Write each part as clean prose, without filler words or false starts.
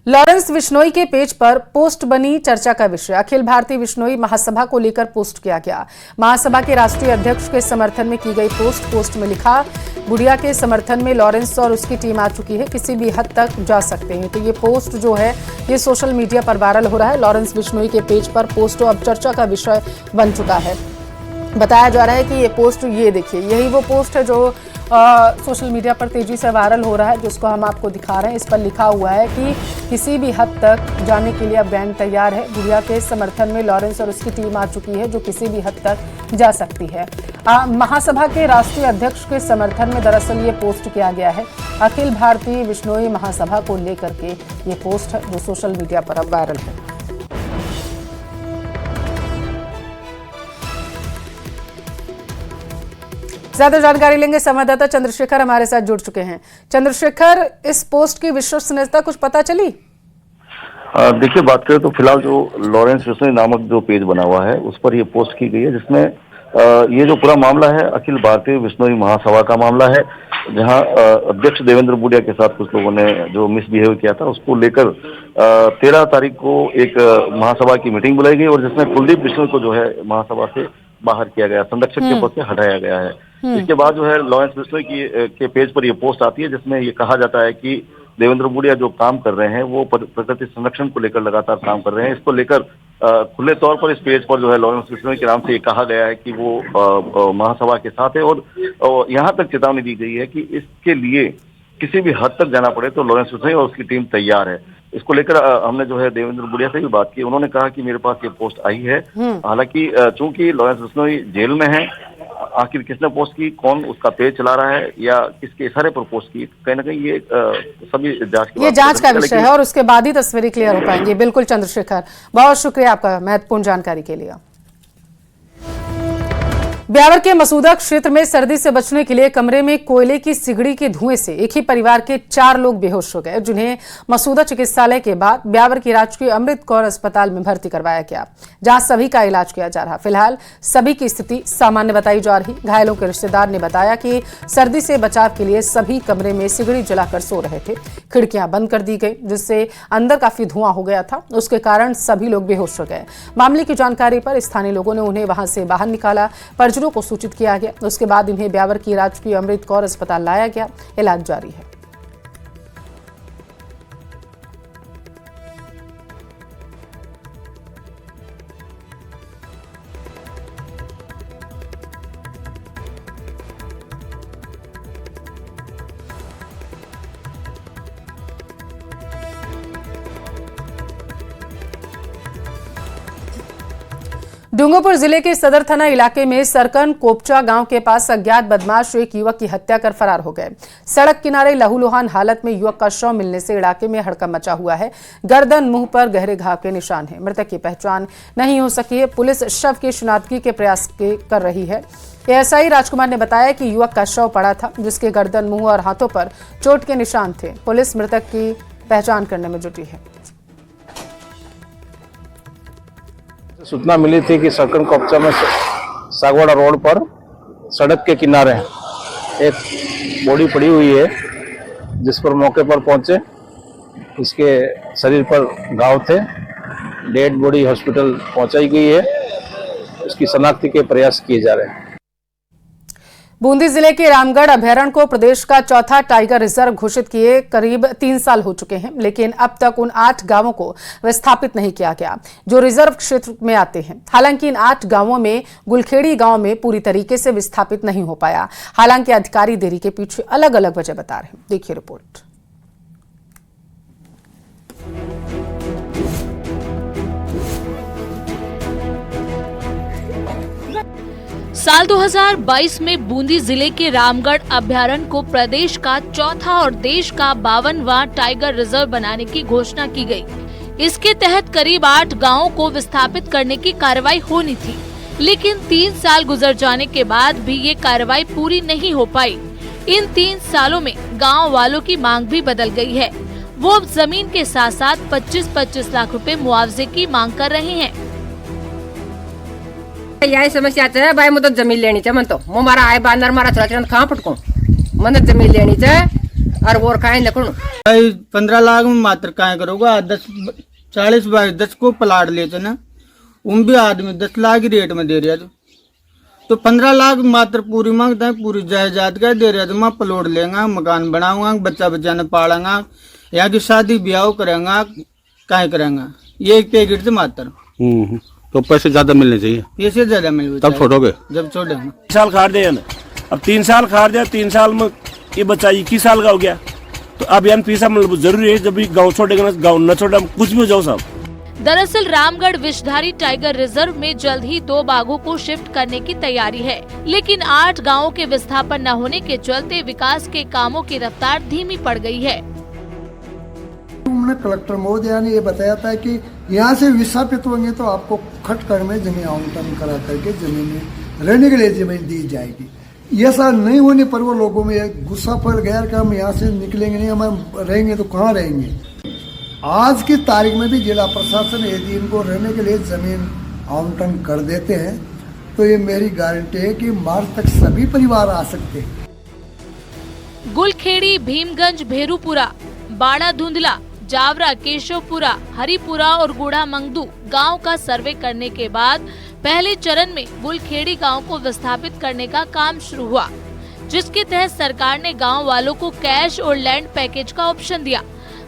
Lawrence Bishnoi के page पर post बनी चर्चा का विषय। अखिल भारतीय बिश्नोई महासभा को लेकर पोस्ट किया गया। महासभा के राष्ट्रीय अध्यक्ष के समर्थन में की गई पोस्ट में लिखा, बुढ़िया के समर्थन में लॉरेंस और उसकी टीम आ चुकी है, किसी भी हद तक जा सकते हैं। तो ये पोस्ट जो है ये सोशल मीडिया पर वायरल हो रहा है। लॉरेंस बिश्नोई के पेज पर पोस्ट अब चर्चा का विषय बन चुका है। बताया जा रहा है कि ये पोस्ट, ये देखिए, यही वो पोस्ट है जो सोशल मीडिया पर तेजी से वायरल हो रहा है, जिसको हम आपको दिखा रहे हैं। इस पर लिखा हुआ है कि किसी भी हद तक जाने के लिए अब गैंग तैयार है। बुढ़िया के समर्थन में लॉरेंस और उसकी टीम आ चुकी है, जो किसी भी हद तक जा सकती है। महासभा के राष्ट्रीय अध्यक्ष के समर्थन में दरअसल ये पोस्ट किया गया है। अखिल भारतीय बिश्नोई महासभा को लेकर के ये पोस्ट है जो सोशल मीडिया पर अब वायरल है। ज्यादा जानकारी लेंगे, संवाददाता चंद्रशेखर हमारे साथ जुड़ चुके हैं। चंद्रशेखर, इस पोस्ट की विश्वसनीयता कुछ पता चली? देखिए, बात करें तो फिलहाल जो लॉरेंस बिश्नोई नामक जो पेज बना हुआ है उस पर ये पोस्ट की गई है, जिसमें ये जो पूरा मामला है अखिल भारतीय बिश्नोई महासभा का मामला है, जहां अध्यक्ष देवेंद्र बुढ़िया के साथ कुछ लोगों ने जो मिसबिहेव किया था उसको लेकर 13 तारीख को एक महासभा की मीटिंग बुलाई गई और जिसमें कुलदीप बिश्नोई को जो है महासभा से बाहर किया गया, संरक्षक के पद से हटाया गया है। इसके बाद जो है लॉरेंस बिश्नोई के पेज पर ये पोस्ट आती है, जिसमें ये कहा जाता है कि देवेंद्र बुढ़िया जो काम कर रहे हैं वो प्रकृति संरक्षण को लेकर लगातार काम कर रहे हैं। इसको लेकर खुले तौर पर इस पेज पर जो है लॉरेंस बिश्नोई के नाम से ये कहा गया है कि वो महासभा के साथ है और यहाँ तक चेतावनी दी गई है कि इसके लिए किसी भी हद तक जाना पड़े तो लॉरेंस बिश्नोई और उसकी टीम तैयार है। इसको लेकर हमने जो है देवेंद्र बुढ़िया से भी बात की। उन्होंने कहा कि मेरे पास ये पोस्ट आई है, हालांकि चूंकि लॉरेंस बिश्नोई जेल में है, आखिर किसने पोस्ट की, कौन उसका पेज चला रहा है या किसके इशारे पर पोस्ट की, कहीं ना कहीं ये सभी जांच का विषय है और उसके बाद ही तस्वीरें क्लियर हो पाएंगी। बिल्कुल चंद्रशेखर, बहुत शुक्रिया आपका महत्वपूर्ण जानकारी के लिए। ब्यावर के मसूदा क्षेत्र में सर्दी से बचने के लिए कमरे में कोयले की सिगड़ी के धुएं से एक ही परिवार के 4 लोग बेहोश हो गए, जिन्हें मसूदा चिकित्सालय के बाद ब्यावर की राजकीय अमृत कौर अस्पताल में भर्ती करवाया गया, जहां सभी का इलाज किया जा रहा। फिलहाल सभी की स्थिति सामान्य बताई जा रही। घायलों के रिश्तेदार ने बताया कि सर्दी से बचाव के लिए सभी कमरे में सिगड़ी जलाकर सो रहे थे। खिड़कियां बंद कर दी गई, जिससे अंदर काफी धुआं हो गया था। उसके कारण सभी लोग बेहोश हो गए। मामले की जानकारी पर स्थानीय लोगों ने उन्हें वहां से बाहर निकाला, परिजनों को सूचित किया गया। उसके बाद इन्हें ब्यावर की राजकीय अमृत कौर अस्पताल लाया गया। इलाज जारी है। डूंगरपुर जिले के सदर थाना इलाके में सरकन कोपचा गांव के पास अज्ञात बदमाश एक युवक की हत्या कर फरार हो गए। सड़क किनारे लहूलुहान हालत में युवक का शव मिलने से इलाके में हड़कंप मचा हुआ है। गर्दन, मुंह पर गहरे घाव के निशान हैं। मृतक की पहचान नहीं हो सकी है। पुलिस शव की शिनाख्ती के प्रयास कर रही है। एएसआई राजकुमार ने बताया कि युवक का शव पड़ा था, जिसके गर्दन, मुंह और हाथों पर चोट के निशान थे। पुलिस मृतक की पहचान करने में जुटी है। सूचना मिली थी कि सरकन कोपचा में सागवाड़ा रोड पर सड़क के किनारे एक बॉडी पड़ी हुई है, जिस पर मौके पर पहुंचे। इसके शरीर पर घाव थे। डेड बॉडी हॉस्पिटल पहुंचाई गई है। उसकी शनाख्ती के प्रयास किए जा रहे हैं। बूंदी जिले के रामगढ़ अभयारण्य को प्रदेश का चौथा टाइगर रिजर्व घोषित किए करीब 3 साल हो चुके हैं, लेकिन अब तक उन 8 गांवों को विस्थापित नहीं किया गया जो रिजर्व क्षेत्र में आते हैं। हालांकि इन 8 गांवों में गुलखेड़ी गांव में पूरी तरीके से विस्थापित नहीं हो पाया। हालांकि अधिकारी देरी के पीछे अलग अलग वजह बता रहे हैं। देखिए रिपोर्ट। साल 2022 में बूंदी जिले के रामगढ़ अभयारण्य को प्रदेश का चौथा और देश का 52वां टाइगर रिजर्व बनाने की घोषणा की गई। इसके तहत करीब 8 गांवों को विस्थापित करने की कार्रवाई होनी थी, लेकिन 3 साल गुजर जाने के बाद भी ये कार्रवाई पूरी नहीं हो पाई। इन 3 सालों में गाँव वालों की मांग भी बदल गई है। वो जमीन के साथ साथ 25-25 लाख रुपए मुआवजे की मांग कर रहे हैं। यही समस्या है भाई, मुझे जमीन लेनी चाहिए। मन तो मारा आए बांदर मारा थोड़ा कहाँ पटको मन जमीन लेनी चाहिए और वो खाए लकड़ू 15 लाख में मात्र काय करोगा 40/10 को प्लाट लेते ना उन भी आदमी 10 लाख की रेट में दे रहा तो 15 लाख मात्र पूरी मांगता है, पूरी जायदाद का दे रहा तो मैं प्लॉट लेंगा, मकान बनाऊंगा, बच्चा बच्चा ने पालेंगा, यहाँ की शादी ब्याह करेंगा, काय करेंगा। ये एक पैकेट से मात्र तो पैसे ज्यादा मिलने चाहिए, पैसे ज्यादा मिल तब छोड़ोगे जब छोड़ेंगे। 3 साल खाट दिया ना, अब 3 साल खाट दिया, 3 साल में ये बच्चा 21 साल का हो गया, तो अब यान पैसा मतलब जरूरी है, जब भी गाँव छोड़ेगा ना, गाँव न छोड़े कुछ भी हो जाओ साहब। दरअसल रामगढ़ विषधारी टाइगर रिजर्व में जल्द ही 2 बाघों को शिफ्ट करने की तैयारी है, लेकिन 8 गांवों के विस्थापन न होने के चलते विकास के कामों की रफ्तार धीमी पड़ गई है। उन्होंने कलेक्टर महोदया ने ये बताया था कि यहाँ से विस्थापित होंगे तो आपको खटकर में जमीन आवंटन करा करके जमीन रहने के लिए जमीन दी जाएगी। ऐसा नहीं होने पर वो लोगों में गुस्सा फैल गया कि हम यहाँ से निकलेंगे नहीं, हम रहेंगे तो कहाँ रहेंगे। आज की तारीख में भी जिला प्रशासन यदि इनको रहने के लिए जमीन आवंटन कर देते हैं तो ये मेरी गारंटी है कि मार्च तक सभी परिवार आ सकते हैं। गुलखेड़ी, भीमगंज, भेरूपुरा, बाड़ा धुंधला, जावरा, केशवपुरा, हरिपुरा और गुड़ा मंगदू गांव का सर्वे करने के बाद पहले चरण में गुलखेड़ी गांव को विस्थापित करने का काम शुरू हुआ, जिसके तहत सरकार ने गांव वालों को कैश और लैंड पैकेज का ऑप्शन दिया।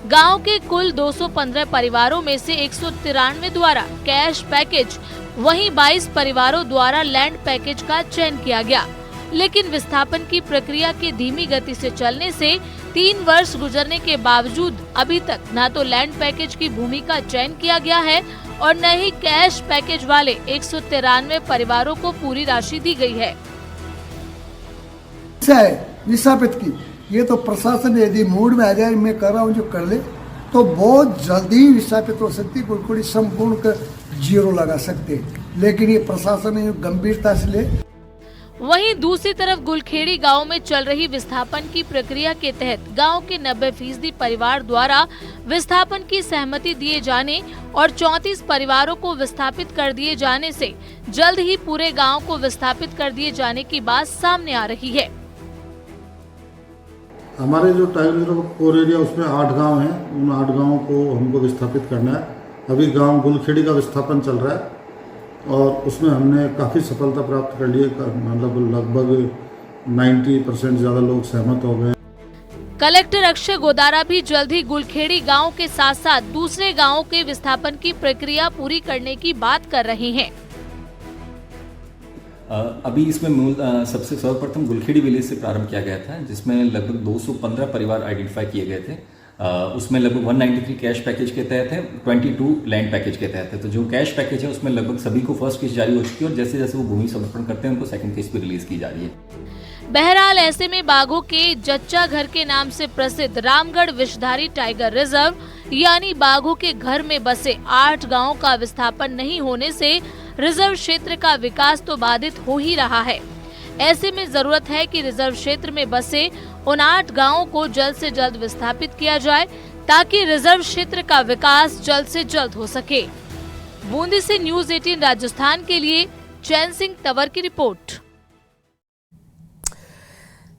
गांव के कुल 215 परिवारों में से 193 द्वारा कैश पैकेज, वहीं 22 परिवारों द्वारा लैंड पैकेज का चयन किया गया, लेकिन विस्थापन की प्रक्रिया के धीमी गति से चलने से 3 वर्ष गुजरने के बावजूद अभी तक न तो लैंड पैकेज की भूमि का चयन किया गया है और न ही कैश पैकेज वाले 193 परिवारों को पूरी राशि दी गई है। विस्थापित की ये तो प्रशासन यदि मूड में आ जाए, मैं कर रहा हूँ जो कर ले, तो बहुत जल्दी विस्थापित हो सकती, गुलखेड़ी संपूर्ण का जीरो लगा सकते, लेकिन ये प्रशासन गंभीरता से ले। वहीं दूसरी तरफ गुलखेड़ी गांव में चल रही विस्थापन की प्रक्रिया के तहत गांव के 90% परिवार द्वारा विस्थापन की सहमति दिए जाने और 34 परिवारों को विस्थापित कर दिए जाने से जल्द ही पूरे गांव को विस्थापित कर दिए जाने की बात सामने आ रही है। हमारे जो टाइगर रिजर्व कोर एरिया उसमें 8 गांव हैं, उन 8 गांवों को हमको विस्थापित करना है। अभी गांव गुलखेड़ी का विस्थापन चल रहा है और उसमें हमने काफ़ी सफलता प्राप्त कर ली है, मतलब लगभग 90% ज़्यादा लोग सहमत हो गए। कलेक्टर अक्षय गोदारा भी जल्द ही गुलखेड़ी गांव के साथ साथ दूसरे गांवों के विस्थापन की प्रक्रिया पूरी करने की बात कर रहे हैं। अभी इसमें मूल सबसे सर्वप्रथम गुलखेड़ी विलेज से प्रारंभ किया गया था, जिसमें लगभग 215 परिवार आइडेंटिफाई किए गए थे। उसमें लगभग 193 कैश पैकेज के तहत है, 22 लैंड पैकेज के तहत है। तो जो कैश पैकेज है उसमें लगभग सभी को फर्स्ट किस्त जारी हो चुकी है और जैसे जैसे वो भूमि समर्पण करते हैं उनको सेकंड किस्त भी रिलीज की जा रही है। बहरहाल ऐसे में बाघों के जच्चा घर के नाम से प्रसिद्ध रामगढ़ विषधारी टाइगर रिजर्व यानी बाघों के घर में बसे 8 गांवों का विस्थापन नहीं होने से रिजर्व क्षेत्र का विकास तो बाधित हो ही रहा है। ऐसे में जरूरत है कि रिजर्व क्षेत्र में बसे उन 8 गांवों को जल्द से जल्द विस्थापित किया जाए ताकि रिजर्व क्षेत्र का विकास जल्द से जल्द हो सके। बूंदी से न्यूज़ 18 राजस्थान के लिए चैन सिंह तंवर की रिपोर्ट।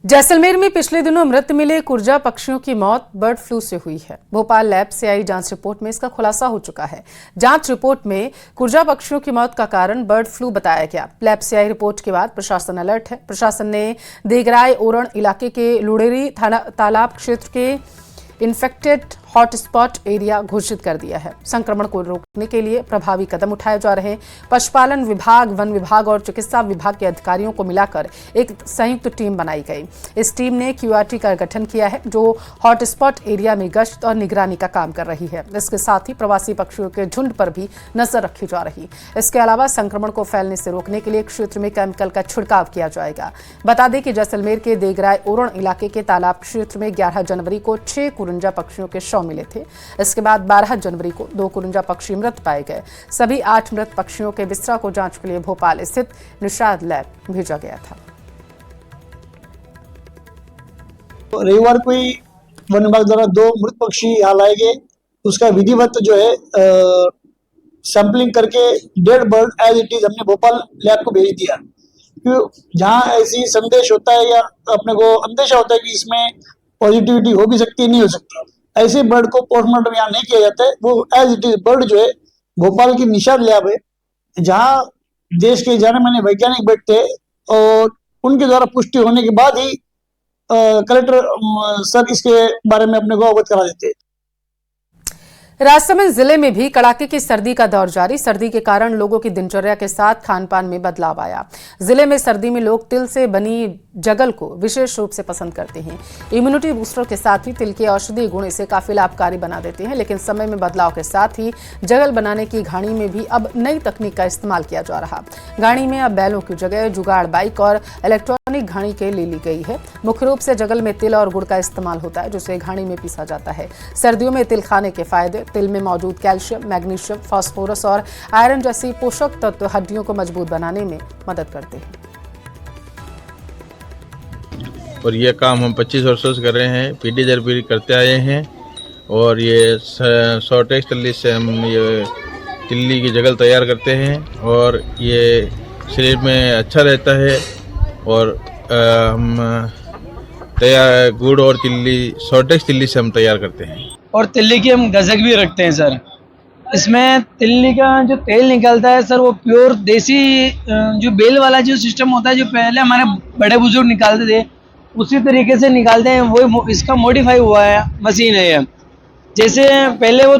जैसलमेर में पिछले दिनों मृत मिले कुर्जा पक्षियों की मौत बर्ड फ्लू से हुई है। भोपाल लैब से आई जांच रिपोर्ट में इसका खुलासा हो चुका है। जांच रिपोर्ट में कुर्जा पक्षियों की मौत का कारण बर्ड फ्लू बताया गया। लैब से आई रिपोर्ट के बाद प्रशासन अलर्ट है। प्रशासन ने देगराय ओरण इलाके के लुड़ेरी तालाब क्षेत्र के इन्फेक्टेड हॉटस्पॉट एरिया घोषित कर दिया है। संक्रमण को रोकने के लिए प्रभावी कदम उठाए जा रहे हैं। पशुपालन विभाग, वन विभाग और चिकित्सा विभाग के अधिकारियों को मिलाकर एक संयुक्त टीम बनाई गई। इस टीम ने क्यूआरटी का गठन किया है जो हॉटस्पॉट एरिया में गश्त और निगरानी का काम कर रही है। इसके साथ ही प्रवासी पक्षियों के झुंड पर भी नजर रखी जा रही। इसके अलावा संक्रमण को फैलने से रोकने के लिए क्षेत्र में केमिकल का छिड़काव किया जाएगा। बता दें कि जैसलमेर के देगराय ओरण इलाके के तालाब क्षेत्र में 11 जनवरी को 6 कुरंजा पक्षियों के शव मिले थे। इसके बाद 12 जनवरी को 2 कुरंजा पक्षी मृत पाए गए। सभी 8 मृत पक्षियों के बिस्तरा को जांच के लिए भोपाल स्थित निषाद लैब भेजा गया था। रविवार को ही वन विभाग द्वारा 2 मृत पक्षी यहाँ लाए गए। उसका विधिवत जो है सैंपलिंग करके dead bird as it is हमने भोपाल लैब को भेज दिया। जहाँ ऐसी संदेश होता है या अपने को अंदेशा होता है कि इसमें पॉजिटिविटी हो भी सकती है, नहीं हो सकती। ऐसे बर्ड को पोस्टमार्टम यहाँ नहीं किया जाता है, वो एज इट इज बर्ड जो है भोपाल की निषाद लैब है, जहाँ देश के जाने माने वैज्ञानिक बैठते हैं और उनके द्वारा पुष्टि होने के बाद ही कलेक्टर सर इसके बारे में अपने को अवगत करा देते हैं। राजसमंद जिले में भी कड़ाके की सर्दी का दौर जारी। सर्दी के कारण लोगों की दिनचर्या के साथ खान पान में बदलाव आया। जिले में सर्दी में लोग तिल से बनी जगल को विशेष रूप से पसंद करते हैं। इम्यूनिटी बूस्टर के साथ ही तिल के औषधीय गुण इसे काफी लाभकारी बना देते हैं, लेकिन समय में बदलाव के साथ ही जगल बनाने की घाणी में भी अब नई तकनीक का इस्तेमाल किया जा रहा। घाणी में अब बैलों की जगह जुगाड़ बाइक और इलेक्ट्रॉनिक घाणी के ले ली गई है। मुख्य रूप से जगल में तिल और गुड़ का इस्तेमाल होता है, जिसे घाणी में पीसा जाता है। सर्दियों में तिल खाने के फायदे: तिल में मौजूद कैल्शियम, मैग्नीशियम, फास्फोरस और आयरन जैसी पोषक तत्व हड्डियों को मजबूत बनाने में मदद करते हैं। और ये काम हम 25 वर्षों से कर रहे हैं, पीढ़ी दर पीढ़ी करते आए हैं। और ये शॉर्टेज तिल्ली से हम ये तिल्ली की जगल तैयार करते हैं और ये शरीर में अच्छा रहता है। और हम तैयार गुड़ और तिल्ली शॉर्टेज तिल्ली से हम तैयार करते हैं। और तिल्ली की हम गजक भी रखते हैं सर। इसमें तिल्ली का जो तेल निकलता है सर, वो प्योर देसी जो बेल वाला जो सिस्टम होता है, जो पहले हमारे बड़े बुजुर्ग निकालते थे, उसी तरीके से निकालते हैं। वो इसका मॉडिफाई हुआ है मशीन है ये। जैसे पहले वो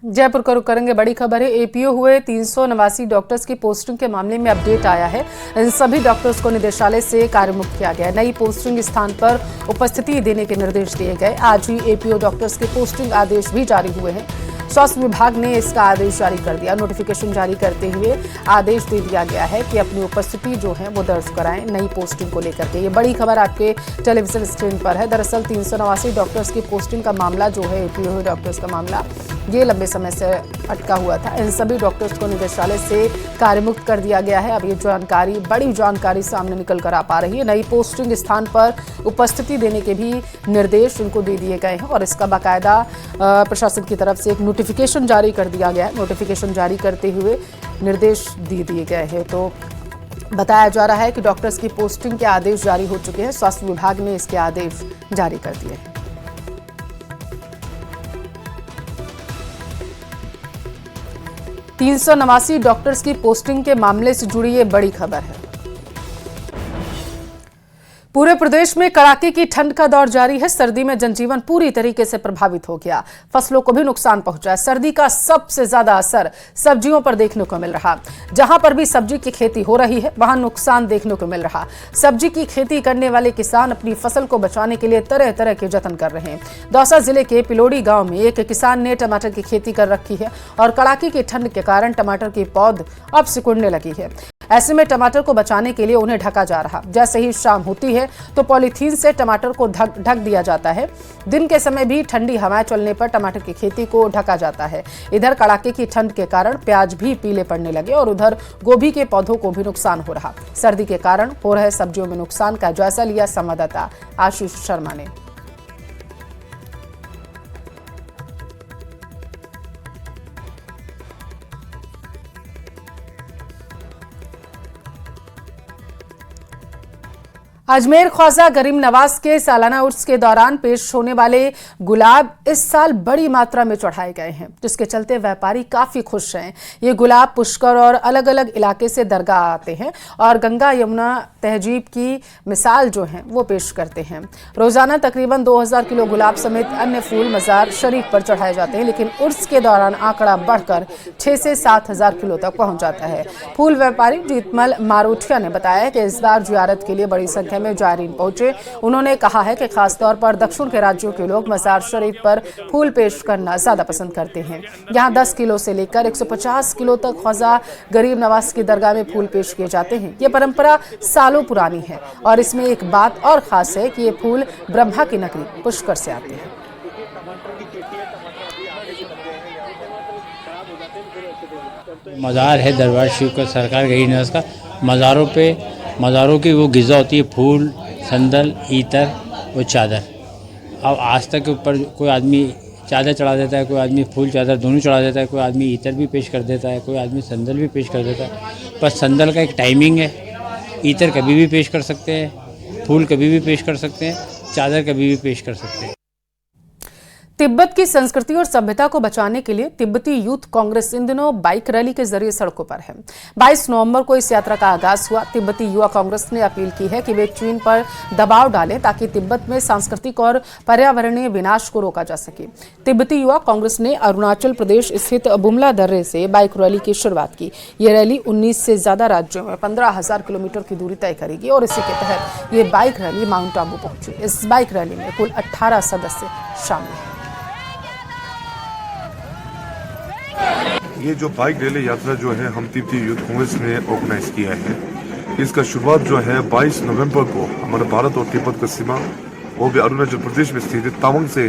जयपुर का रुख करेंगे। बड़ी खबर है, एपीओ हुए 389 डॉक्टर्स की पोस्टिंग के मामले में अपडेट आया है। इन सभी डॉक्टर्स को निदेशालय से कार्यमुक्त किया गया। नई पोस्टिंग स्थान पर उपस्थिति देने के निर्देश दिए गए। आज ही एपीओ डॉक्टर्स के पोस्टिंग आदेश भी जारी हुए हैं। स्वास्थ्य विभाग ने इसका आदेश जारी कर दिया। नोटिफिकेशन जारी करते हुए आदेश दे दिया गया है कि अपनी उपस्थिति जो है वो दर्ज कराएं नई पोस्टिंग को लेकर के। ये बड़ी खबर आपके टेलीविजन स्क्रीन पर है। दरअसल 389 डॉक्टर्स की पोस्टिंग का मामला जो है, एपीओ डॉक्टर्स का मामला, ये लंबे समय से अटका हुआ था। इन सभी डॉक्टर्स को निदेशालय से कार्यमुक्त कर दिया गया है। अब ये जानकारी, बड़ी जानकारी सामने निकल कर आ पा रही है। नई पोस्टिंग स्थान पर उपस्थिति देने के भी निर्देश उनको दे दिए गए हैं और इसका बाकायदा प्रशासन की तरफ से एक नोटिफिकेशन जारी कर दिया गया है। नोटिफिकेशन जारी करते हुए निर्देश दे दिए गए हैं। तो बताया जा रहा है कि डॉक्टर्स की पोस्टिंग के आदेश जारी हो चुके हैं। स्वास्थ्य विभाग ने इसके आदेश जारी कर दिए हैं। 389 डॉक्टर्स की पोस्टिंग के मामले से जुड़ी ये बड़ी खबर है। पूरे प्रदेश में कड़ाके की ठंड का दौर जारी है। सर्दी में जनजीवन पूरी तरीके से प्रभावित हो गया। फसलों को भी नुकसान पहुंचा है। सर्दी का सबसे ज्यादा असर सब्जियों पर देखने को मिल रहा। जहां पर भी सब्जी की खेती हो रही है, वहां नुकसान देखने को मिल रहा। सब्जी की खेती करने वाले किसान अपनी फसल को बचाने के लिए तरह तरह के जतन कर रहे हैं। दौसा जिले के पिलोड़ी गांव में एक किसान ने टमाटर की खेती कर रखी है और कड़ाके की ठंड के कारण टमाटर की पौध अब सिकुड़ने लगी है। ऐसे में टमाटर को बचाने के लिए उन्हें ढका जा रहा। जैसे ही शाम होती है तो पॉलीथीन से टमाटर को ढक दिया जाता है। दिन के समय भी ठंडी हवाएं चलने पर टमाटर की खेती को ढका जाता है। इधर कड़ाके की ठंड के कारण प्याज भी पीले पड़ने लगे और उधर गोभी के पौधों को भी नुकसान हो रहा। सर्दी के कारण हो रहे सब्जियों में नुकसान का जायजा लिया संवाददाता आशीष शर्मा ने। अजमेर ख्वाजा गरीब नवाज के सालाना उर्स के दौरान पेश होने वाले गुलाब इस साल बड़ी मात्रा में चढ़ाए गए हैं, जिसके चलते व्यापारी काफी खुश हैं। ये गुलाब पुष्कर और अलग अलग इलाके से दरगाह आते हैं और गंगा यमुना तहजीब की मिसाल जो है वो पेश करते हैं। रोजाना तकरीबन 2000 किलो गुलाब समेत अन्य फूल मजार शरीफ पर चढ़ाए जाते हैं, लेकिन उर्स के दौरान आंकड़ा बढ़कर 6 से 7000 किलो तक पहुंच जाता है। फूल व्यापारी जीतमल मारोठिया ने बताया कि इस बार जियारत के लिए बड़ी संख्या में जायरीन पहुंचे। उन्होंने कहा है कि खासतौर पर दक्षिण के राज्यों के लोग मजार शरीफ पर फूल पेश करना ज्यादा पसंद करते हैं। यहाँ 10 किलो से लेकर 150 किलो तक ख्वाजा गरीब नवाज की दरगाह में फूल पेश किए जाते हैं। ये परंपरा सालों पुरानी है और इसमें एक बात और खास है कि ये फूल ब्रह्मा की नगरी पुष्कर से आते हैं। मज़ार है दरबार शिव का, सरकार गरीब नवाज का। मज़ारों की वो ग़िज़ा होती है फूल, संदल, ईतर और चादर। अब आज तक के ऊपर कोई आदमी चादर चढ़ा देता है, कोई आदमी फूल चादर दोनों चढ़ा देता है, कोई आदमी ईतर भी पेश कर देता है, कोई आदमी संदल भी पेश कर देता है। पर संदल का एक टाइमिंग है। ईतर कभी भी पेश कर सकते हैं, फूल कभी भी पेश कर सकते हैं, चादर कभी भी पेश कर सकते हैं। तिब्बत की संस्कृति और सभ्यता को बचाने के लिए तिब्बती यूथ कांग्रेस इन दिनों बाइक रैली के जरिए सड़कों पर है। 22 नवंबर को इस यात्रा का आगाज हुआ। तिब्बती युवा कांग्रेस ने अपील की है कि वे चीन पर दबाव डालें ताकि तिब्बत में सांस्कृतिक और पर्यावरणीय विनाश को रोका जा सके। तिब्बती युवा कांग्रेस ने अरुणाचल प्रदेश स्थित बुमला दर्रे से बाइक रैली की शुरुआत की। ये रैली 19 से ज्यादा राज्यों में 15,000 किलोमीटर की दूरी तय करेगी और इसी के तहत ये बाइक रैली माउंट आबू पहुंची। इस बाइक रैली में कुल 18 सदस्य शामिल हैं। ये जो बाइक रैली यात्रा जो है हम तिब्बती यूथ कांग्रेस ने ऑर्गेनाइज किया है, इसका शुरुआत जो है 22 नवंबर को हमारे भारत और तिब्बत का सीमा वो भी अरुणाचल प्रदेश में स्थित तवांग से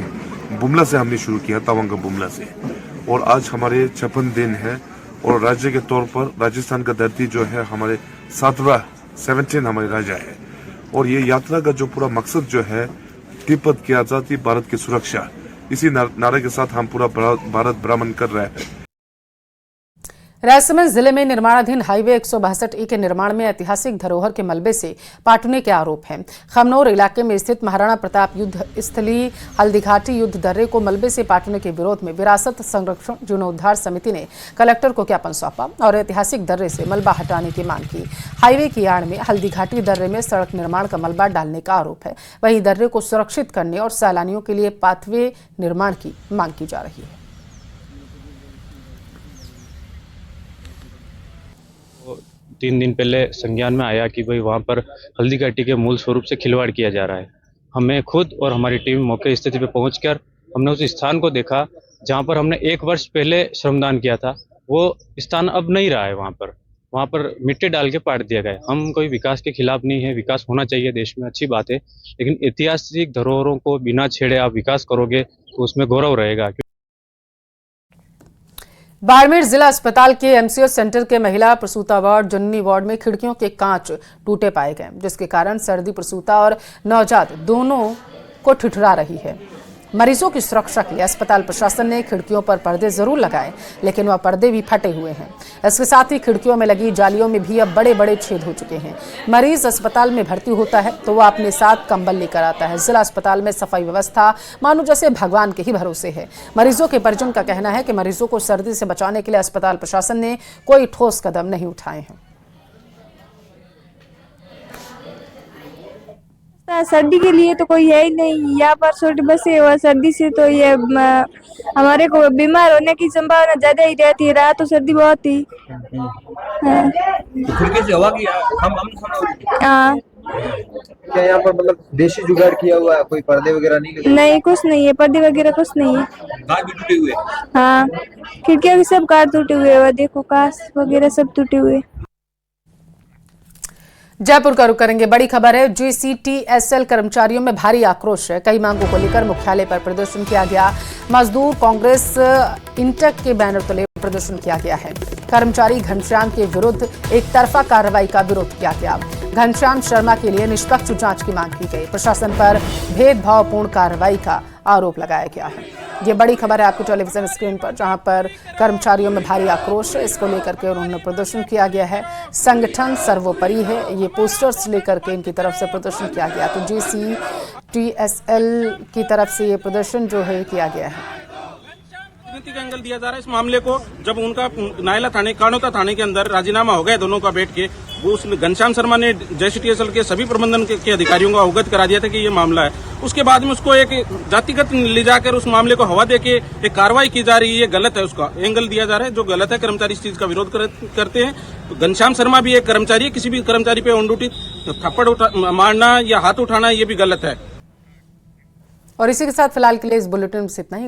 बुमला से हमने शुरू किया, तवांग का बुमला से। और आज हमारे 56 दिन है और राज्य के तौर पर राजस्थान का धरती जो है हमारे 17 हमारे राज्य है। और ये यात्रा का जो पूरा मकसद जो है तिब्बत की आजादी, भारत की सुरक्षा, इसी नारे के साथ हम पूरा भारत भ्रमण कर रहे हैं। राजसमंद जिले में निर्माणाधीन हाईवे 162 के निर्माण में ऐतिहासिक धरोहर के मलबे से पाटने के आरोप हैं। खमनौर इलाके में स्थित महाराणा प्रताप युद्ध स्थली हल्दीघाटी युद्ध दर्रे को मलबे से पाटने के विरोध में विरासत संरक्षण जीर्णोद्धार समिति ने कलेक्टर को ज्ञापन सौंपा और ऐतिहासिक दर्रे से मलबा हटाने की मांग की। हाईवे की आड़ में हल्दीघाटी दर्रे में सड़क निर्माण का मलबा डालने का आरोप है। वहीं दर्रे को सुरक्षित करने और सैलानियों के लिए पाथवे निर्माण की मांग की जा रही है। 3 दिन पहले संज्ञान में आया कि भाई वहाँ पर हल्दीघाटी के मूल स्वरूप से खिलवाड़ किया जा रहा है। हमें खुद और हमारी टीम मौके स्थिति पे पहुंचकर हमने उस स्थान को देखा जहाँ पर हमने 1 वर्ष पहले श्रमदान किया था। वो स्थान अब नहीं रहा है। वहाँ पर मिट्टी डाल के पाट दिया गया। हम कोई विकास के खिलाफ नहीं है, विकास होना चाहिए देश में, अच्छी बात है, लेकिन ऐतिहासिक धरोहरों को बिना छेड़े आप विकास करोगे तो उसमें गौरव रहेगा। बाड़मेर जिला अस्पताल के एमसीएच सेंटर के महिला प्रसूता वार्ड जननी वार्ड में खिड़कियों के कांच टूटे पाए गए, जिसके कारण सर्दी प्रसूता और नवजात दोनों को ठिठुरा रही है। मरीजों की सुरक्षा के लिए अस्पताल प्रशासन ने खिड़कियों पर पर्दे जरूर लगाए, लेकिन वह पर्दे भी फटे हुए हैं। इसके साथ ही खिड़कियों में लगी जालियों में भी अब बड़े बड़े छेद हो चुके हैं। मरीज अस्पताल में भर्ती होता है तो वह अपने साथ कंबल लेकर आता है। जिला अस्पताल में सफाई व्यवस्था मानो जैसे भगवान के ही भरोसे है। मरीजों के परिजन का कहना है कि मरीजों को सर्दी से बचाने के लिए अस्पताल प्रशासन ने कोई ठोस कदम नहीं उठाए हैं। सर्दी के लिए तो कोई है ही नहीं, यहाँ पर छोटी बसें है और सर्दी से तो ये हमारे को बीमार होने की संभावना ज्यादा ही रहती है। रात तो सर्दी बहुत ही खिड़की से हवा की हम हाँ। क्या यहाँ पर मतलब देशी जुगाड़ किया हुआ है? कोई पर्दे वगैरह नहीं लगे? नहीं, कुछ नहीं है, पर्दे वगैरह कुछ नहीं है। कांच भी टूटे हुए? हाँ, खिड़कियाँ भी सब कांच टूटे हुए हैं, देखो कांच वगैरह सब टूटे हुए। जयपुर का रुख करेंगे। बड़ी खबर है, जीसीटीएसएल कर्मचारियों में भारी आक्रोश है। कई मांगों को लेकर मुख्यालय पर प्रदर्शन किया गया। मजदूर कांग्रेस इंटक के बैनर तले प्रदर्शन किया गया है। कर्मचारी घनश्याम के विरुद्ध एक तरफा कार्रवाई का विरोध किया गया। घनश्याम शर्मा के लिए निष्पक्ष जांच की मांग की गई। प्रशासन पर भेदभावपूर्ण कार्रवाई का आरोप लगाया गया है। ये बड़ी खबर है आपकी टेलीविजन स्क्रीन पर, जहां पर कर्मचारियों में भारी आक्रोश है। इसको लेकर के उन्होंने प्रदर्शन किया गया है। संगठन सर्वोपरि है, ये पोस्टर्स लेकर के इनकी तरफ से प्रदर्शन किया गया। तो जीसीटीएसएल की तरफ से ये प्रदर्शन जो है किया गया है। राजनीतिक एंगल दिया जा रहा है इस मामले को। जब उनका नायला थाने, कानोता थाने के अंदर राजीनामा हो गया दोनों का बैठ के, वो उस घनश्याम शर्मा ने जेसीटीएसएल के सभी प्रबंधन के अधिकारियों को अवगत करा दिया था कि ये मामला है। उसके बाद में उसको एक जातिगत ले जाकर उस मामले को हवा देके एक कार्रवाई की जा रही है, ये गलत है। उसका एंगल दिया जा रहा है जो गलत है। कर्मचारी इस चीज का विरोध करते हैं। तो घनश्याम शर्मा भी एक कर्मचारी है, किसी भी कर्मचारी पे ऑन ड्यूटी थप्पड़ मारना या हाथ उठाना ये भी गलत है। और इसी के साथ फिलहाल के लिए इस बुलेटिन में इतना ही।